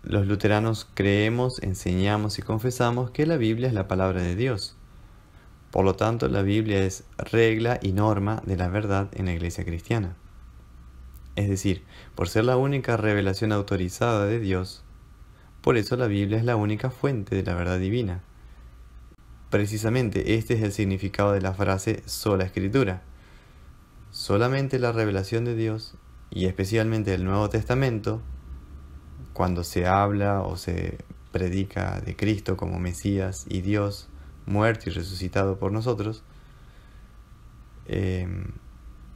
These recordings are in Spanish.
Los luteranos creemos, enseñamos y confesamos que la Biblia es la palabra de Dios. Por lo tanto, la Biblia es regla y norma de la verdad en la Iglesia cristiana. Es decir, por ser la única revelación autorizada de Dios, por eso la Biblia es la única fuente de la verdad divina. Precisamente este es el significado de la frase sola escritura. Solamente la revelación de Dios, y especialmente el Nuevo Testamento, cuando se habla o se predica de Cristo como Mesías y Dios, muerto y resucitado por nosotros,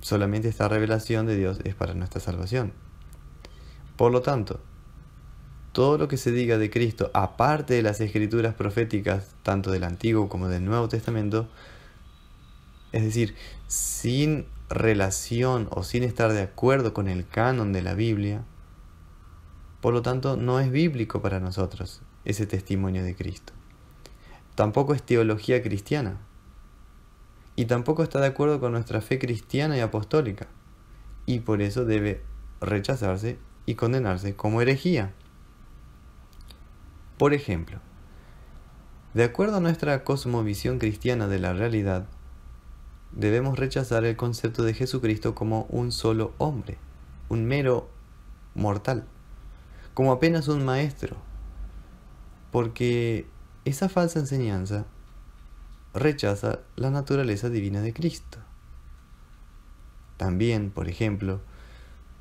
solamente esta revelación de Dios es para nuestra salvación. Por lo tanto, todo lo que se diga de Cristo, aparte de las escrituras proféticas, tanto del Antiguo como del Nuevo Testamento, es decir, sin relación o sin estar de acuerdo con el canon de la Biblia, por lo tanto no es bíblico para nosotros ese testimonio de Cristo. Tampoco es teología cristiana. Y tampoco está de acuerdo con nuestra fe cristiana y apostólica. Y por eso debe rechazarse y condenarse como herejía. Por ejemplo, de acuerdo a nuestra cosmovisión cristiana de la realidad, debemos rechazar el concepto de Jesucristo como un solo hombre, un mero mortal, como apenas un maestro, porque esa falsa enseñanza rechaza la naturaleza divina de Cristo. También, por ejemplo,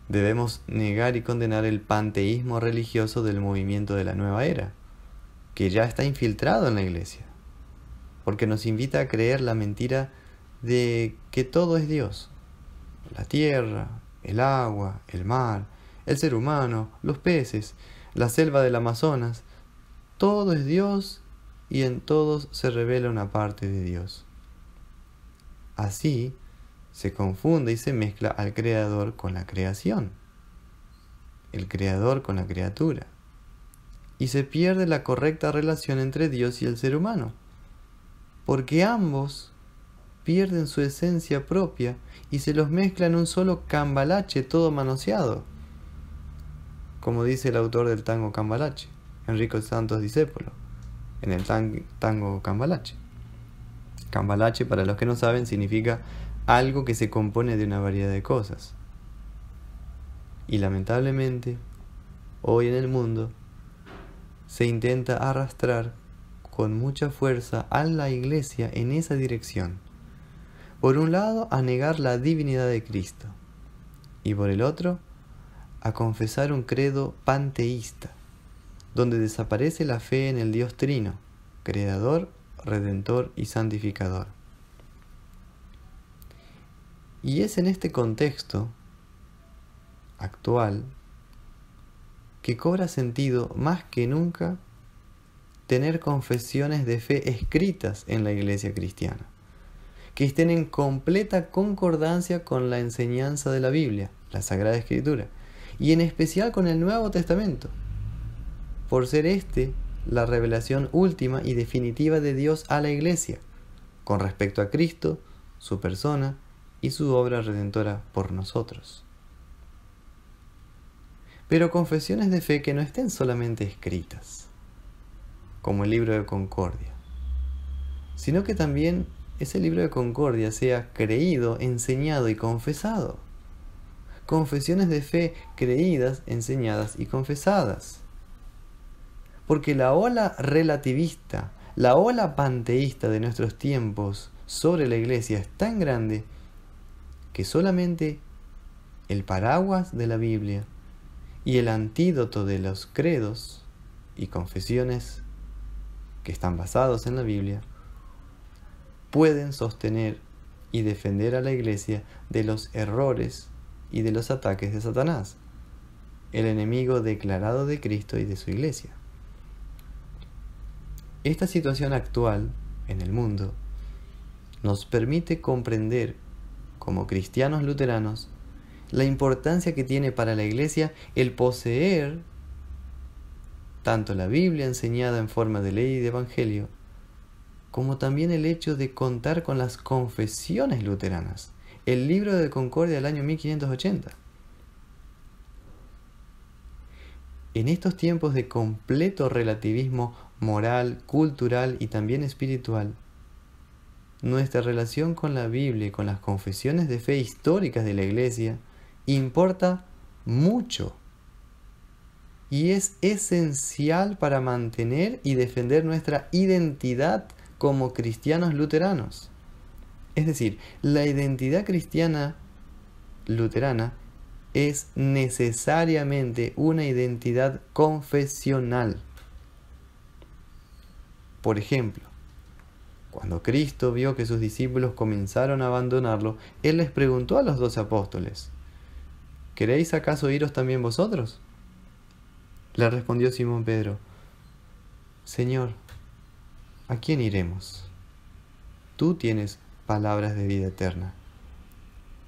debemos negar y condenar el panteísmo religioso del movimiento de la nueva era, que ya está infiltrado en la Iglesia, porque nos invita a creer la mentira de que todo es Dios: la tierra, el agua, el mar, el ser humano, los peces, la selva del Amazonas. Todo es Dios y en todos se revela una parte de Dios. Así se confunde y se mezcla al Creador con la creación, el Creador con la criatura, y se pierde la correcta relación entre Dios y el ser humano, porque ambos pierden su esencia propia y se los mezcla en un solo cambalache todo manoseado, como dice el autor del tango Cambalache, Enrico Santos Discépolo, en el tango Cambalache. Cambalache, para los que no saben, significa algo que se compone de una variedad de cosas. Y lamentablemente, hoy en el mundo, se intenta arrastrar con mucha fuerza a la Iglesia en esa dirección. Por un lado, a negar la divinidad de Cristo, y por el otro, a confesar un credo panteísta, donde desaparece la fe en el Dios Trino, Creador, Redentor y Santificador. Y es en este contexto actual que cobra sentido más que nunca tener confesiones de fe escritas en la Iglesia cristiana, que estén en completa concordancia con la enseñanza de la Biblia, la Sagrada Escritura, y en especial con el Nuevo Testamento, por ser la revelación última y definitiva de Dios a la Iglesia, con respecto a Cristo, su persona y su obra redentora por nosotros. Pero confesiones de fe que no estén solamente escritas, como el libro de Concordia, sino que también ese libro de Concordia sea creído, enseñado y confesado. Confesiones de fe creídas, enseñadas y confesadas. Porque la ola relativista, la ola panteísta de nuestros tiempos sobre la Iglesia es tan grande que solamente el paraguas de la Biblia y el antídoto de los credos y confesiones que están basados en la Biblia pueden sostener y defender a la Iglesia de los errores y de los ataques de Satanás, el enemigo declarado de Cristo y de su Iglesia. Esta situación actual en el mundo nos permite comprender, como cristianos luteranos, la importancia que tiene para la Iglesia el poseer tanto la Biblia enseñada en forma de ley y de evangelio, como también el hecho de contar con las confesiones luteranas, el libro de Concordia del año 1580. en estos tiempos de completo relativismo moral, cultural y también espiritual, nuestra relación con la Biblia y con las confesiones de fe históricas de la Iglesia importa mucho y es esencial para mantener y defender nuestra identidad como cristianos luteranos. Es decir, la identidad cristiana luterana es necesariamente una identidad confesional. Por ejemplo, cuando Cristo vio que sus discípulos comenzaron a abandonarlo, Él les preguntó a los 12 apóstoles: ¿queréis acaso iros también vosotros? Le respondió Simón Pedro: Señor, ¿a quién iremos? Tú tienes palabras de vida eterna.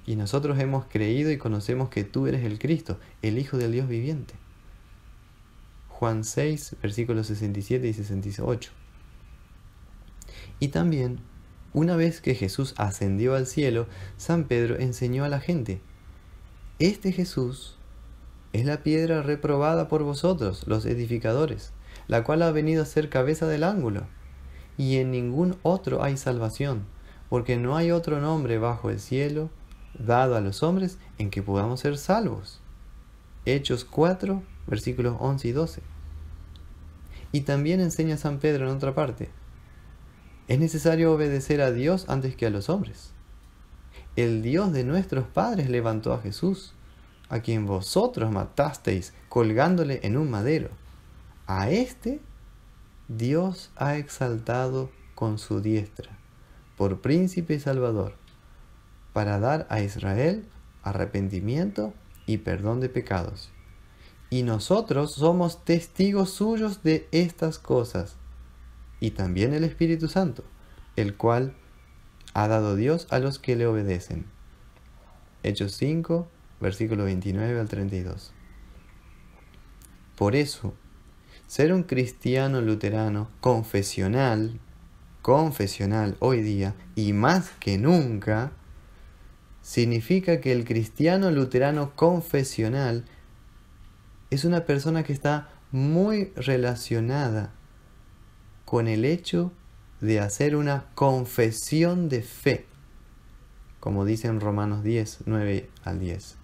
Y nosotros hemos creído y conocemos que tú eres el Cristo, el Hijo del Dios viviente. Juan 6, versículos 67 y 68. Y también, una vez que Jesús ascendió al cielo, San Pedro enseñó a la gente: este Jesús es la piedra reprobada por vosotros, los edificadores, la cual ha venido a ser cabeza del ángulo. Y en ningún otro hay salvación, porque no hay otro nombre bajo el cielo dado a los hombres en que podamos ser salvos. Hechos 4, versículos 11 y 12. Y también enseña San Pedro en otra parte: es necesario obedecer a Dios antes que a los hombres. El Dios de nuestros padres levantó a Jesús, a quien vosotros matasteis colgándole en un madero. A este Dios ha exaltado con su diestra, por príncipe y salvador, para dar a Israel arrepentimiento y perdón de pecados. Y nosotros somos testigos suyos de estas cosas, y también el Espíritu Santo, el cual ha dado Dios a los que le obedecen. Hechos 5, versículo 29 al 32. Por eso, ser un cristiano luterano confesional hoy día, y más que nunca, significa que el cristiano luterano confesional es una persona que está muy relacionada con el hecho de hacer una confesión de fe, como dice en Romanos 10, 9 al 10.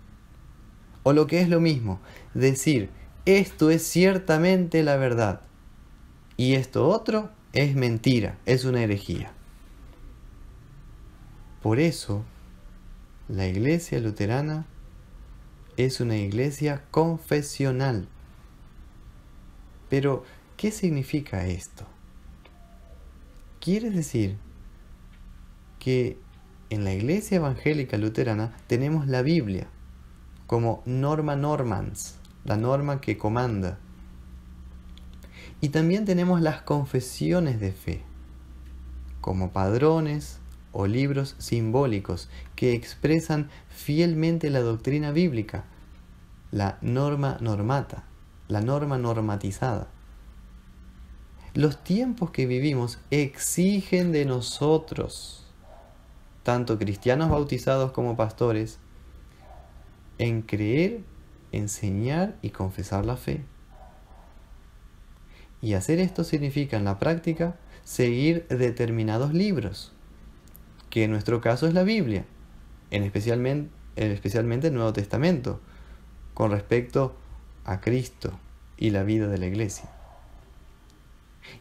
O lo que es lo mismo, decir: esto es ciertamente la verdad y esto otro es mentira, es una herejía. Por eso, la iglesia luterana es una iglesia confesional. Pero, ¿qué significa esto? Quiere decir que en la iglesia evangélica luterana tenemos la Biblia como norma normans, la norma que comanda. Y también tenemos las confesiones de fe, como padrones o libros simbólicos que expresan fielmente la doctrina bíblica, la norma normata, la norma normatizada. Los tiempos que vivimos exigen de nosotros, tanto cristianos bautizados como pastores, en creer, enseñar y confesar la fe. Y hacer esto significa en la práctica seguir determinados libros, que en nuestro caso es la Biblia, especialmente el Nuevo Testamento, con respecto a Cristo y la vida de la iglesia.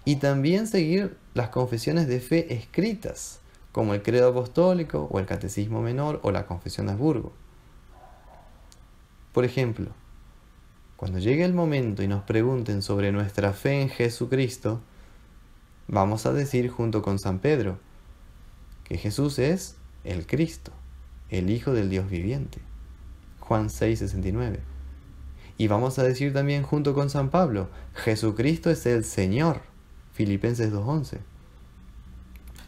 Y también seguir las confesiones de fe escritas, como el Credo Apostólico o el Catecismo Menor o la Confesión de Habsburgo. Por ejemplo, cuando llegue el momento y nos pregunten sobre nuestra fe en Jesucristo, vamos a decir junto con San Pedro que Jesús es el Cristo, el Hijo del Dios viviente. Juan 6, 69. Y vamos a decir también junto con San Pablo: Jesucristo es el Señor. Filipenses 2:11.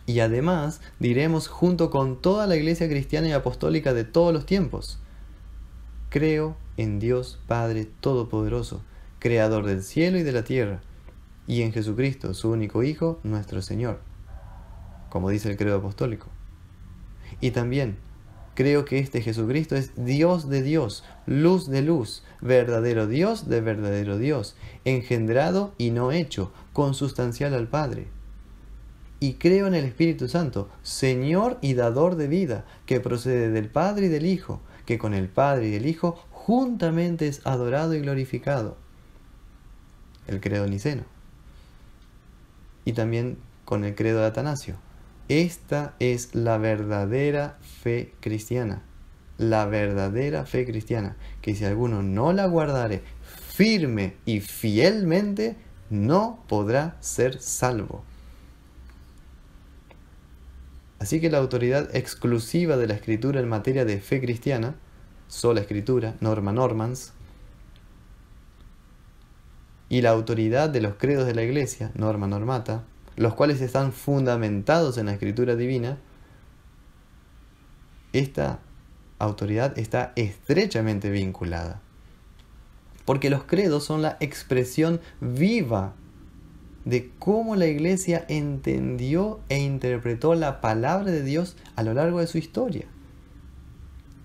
Y además diremos junto con toda la iglesia cristiana y apostólica de todos los tiempos: creo en Dios Padre Todopoderoso, Creador del cielo y de la tierra, y en Jesucristo, su único Hijo, nuestro Señor, como dice el Credo Apostólico. Y también Creo que este Jesucristo es Dios de Dios, luz de luz, verdadero Dios de verdadero Dios, engendrado y no hecho, consubstancial al Padre. Y creo en el Espíritu Santo, Señor y dador de vida, que procede del Padre y del Hijo, que con el Padre y el Hijo juntamente es adorado y glorificado. El credo niceno. Y también con el credo de Atanasio. Esta es la verdadera fe cristiana. La verdadera fe cristiana. Que si alguno no la guardare firme y fielmente, no podrá ser salvo. Así que la autoridad exclusiva de la Escritura en materia de fe cristiana, sola Escritura, norma normans, y la autoridad de los credos de la Iglesia, norma normata, los cuales están fundamentados en la Escritura divina, esta autoridad está estrechamente vinculada. Porque los credos son la expresión viva de cómo la Iglesia entendió e interpretó la palabra de Dios a lo largo de su historia.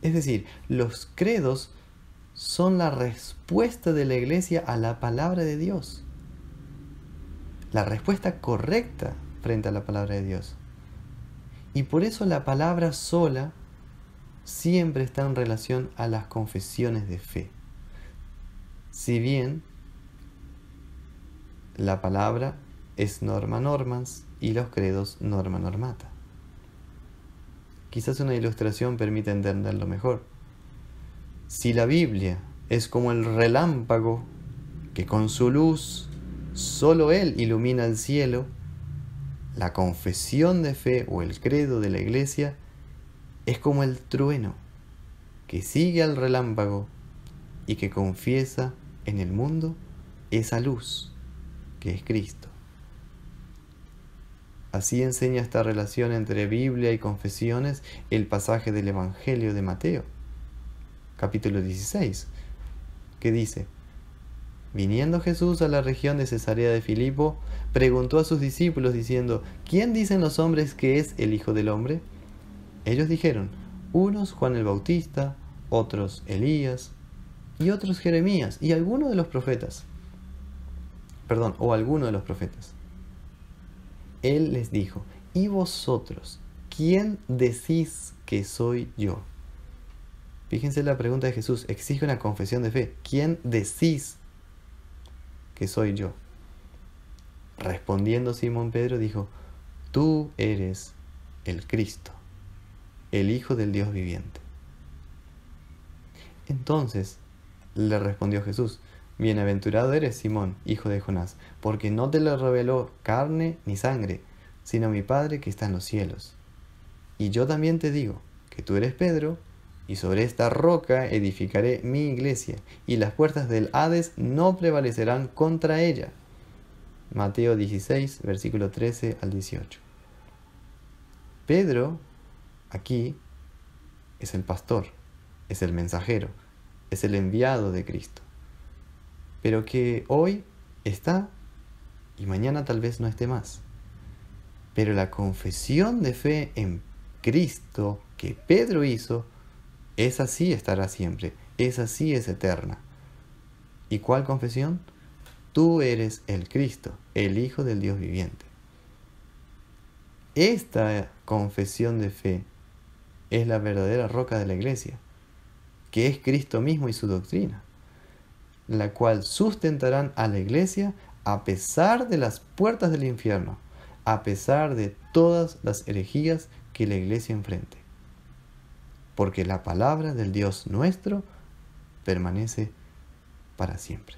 Es decir, los credos son la respuesta de la Iglesia a la palabra de Dios. La respuesta correcta frente a la palabra de Dios. Y por eso la palabra sola siempre está en relación a las confesiones de fe. Si bien la palabra es norma normans y los credos norma normata. Quizás una ilustración permita entenderlo mejor. Si la Biblia es como el relámpago que con su luz solo Él ilumina el cielo, la confesión de fe o el credo de la Iglesia es como el trueno que sigue al relámpago y que confiesa en el mundo esa luz que es Cristo. Así enseña esta relación entre Biblia y confesiones el pasaje del Evangelio de Mateo, capítulo 16, que dice: Viniendo Jesús a la región de Cesarea de Filipo, preguntó a sus discípulos diciendo: ¿Quién dicen los hombres que es el Hijo del Hombre? Ellos dijeron: unos Juan el Bautista, otros Elías, y otros Jeremías, y alguno de los profetas. O alguno de los profetas. Él les dijo: ¿y vosotros, quién decís que soy yo? Fíjense la pregunta de Jesús, exige una confesión de fe. ¿Quién decís que soy yo? Respondiendo Simón Pedro dijo: tú eres el Cristo, el Hijo del Dios viviente. Entonces le respondió Jesús: bienaventurado eres, Simón, hijo de Jonás, porque no te lo reveló carne ni sangre, sino mi Padre que está en los cielos. Y yo también te digo que tú eres Pedro, y sobre esta roca edificaré mi iglesia, y las puertas del Hades no prevalecerán contra ella. Mateo 16, versículo 13 al 18. Pedro, aquí, es el pastor, es el mensajero, es el enviado de Cristo, pero que hoy está y mañana tal vez no esté más. Pero la confesión de fe en Cristo que Pedro hizo, esa sí estará siempre, esa sí es eterna. ¿Y cuál confesión? Tú eres el Cristo, el Hijo del Dios viviente. Esta confesión de fe es la verdadera roca de la Iglesia, que es Cristo mismo y su doctrina, la cual sustentarán a la Iglesia a pesar de las puertas del infierno, a pesar de todas las herejías que la Iglesia enfrente. Porque la palabra del Dios nuestro permanece para siempre.